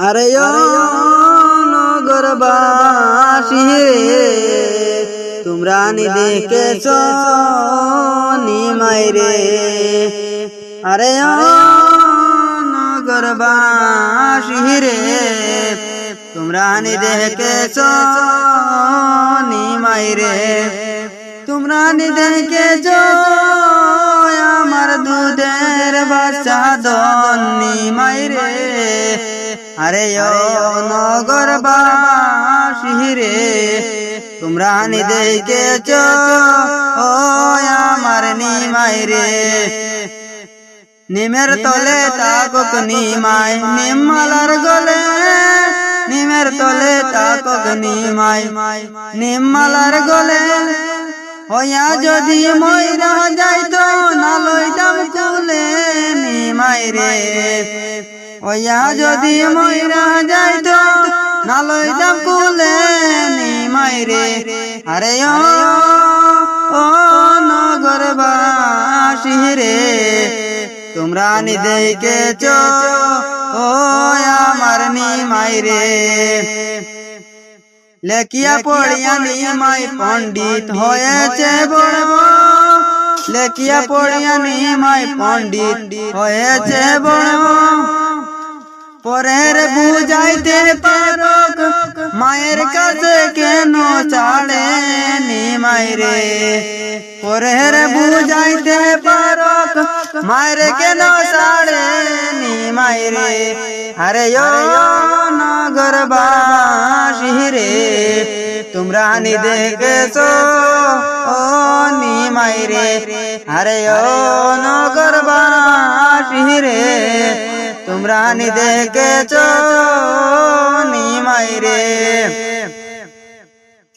আরে ও নগরবাসী রে, তোমরা নি দেখেছ নিমাই রে। আরে ও নগরবাসী রে, তোমরা নি দেখেছ নিমাই রে। তোমরা নি দেখেছ আমার দুধের বাচ্চা দন নিমাই রে। আরে ও নগরবাসী রে, তোমরা নি দেখেছ ও আমার নিমাই রে। নিমের তলে তাকক নিমাই, নিমালার গলে নিমের তলে তাকক নিমাই, নিমালার গলে হইয়া যদি মইরা যাইতো না লইতাম কুলে নিমাই রে। হইয়া যদি মইরা যাইতো না লইতাম কুলে নিমাই রে। আরে ও নগরবাসী রে, তোমরা নি দেখেছ ও আমার নিমাই রে। লেখিয়া পড়িয়া নিমাই পণ্ডিত হয়েছে বড়, লেখিয়া পড়িয়া নিমাই পণ্ডিত হয়েছে বড়। পরের বুঝাইতে পারো মায়ের কাছে কেন ছাড়ে নিমাই রে। পরের বুঝাইতে পারো মায়ের কেন ছাড়ে নিমাই রে। আরে ও নগরবাসী রে, তোমরা নি দেখেছ ও নিমাই রে। আরে ও নগরবাসী রে, তোমরা নি দেখেছ নিমাই রে।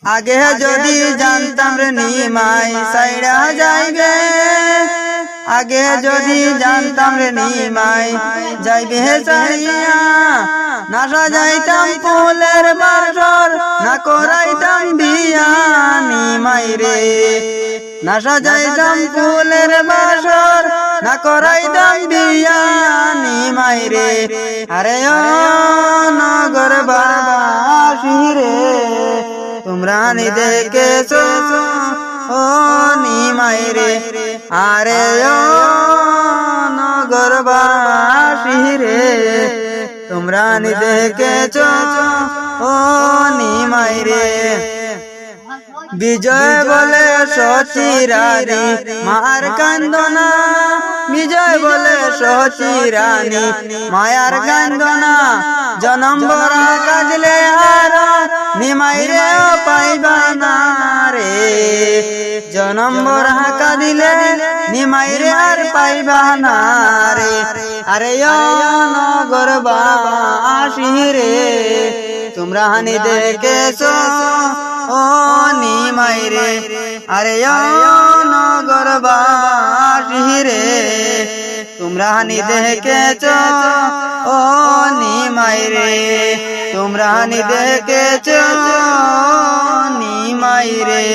আগে যদি জানতাম রে নিমাই সাইরা যাইবে, আগে যদি জানতাম রে নিমাই যাইবে সাইয়া, না সাজাইতাম ফুলের বাসর না করাইতাম বিয়া নিমাই রে। না সাজাইতাম ফুলের বাসর না করাইতাম বিয়া নিমাই রে। আরে ও নগরবাসী রে, তোমরা নি দেখেছ ও নিমাই রে। আরে ও নগরবাসী রে, তোমরা নি দেখেছ ও নিমাই রে। বিজয় বলে সচিরানি মার কান্দনা, বিজয় বলে সচিরানি মায়ার কান্দনা। জনম বরা কাজলে আর নিমাই রে পাইবা না রে। জনম বরা কাঁদিলে নিমাই রে আর পাইবা না রে। আরে ও নগরবাসী রে, তোমরা নি দেখেছ ও নিমাই রে। আরে ও নগরবাসী রে, তোমরা নি দেখেছ ও নিমাই রে। তোমরা নি দেখেছ নিমাই রে।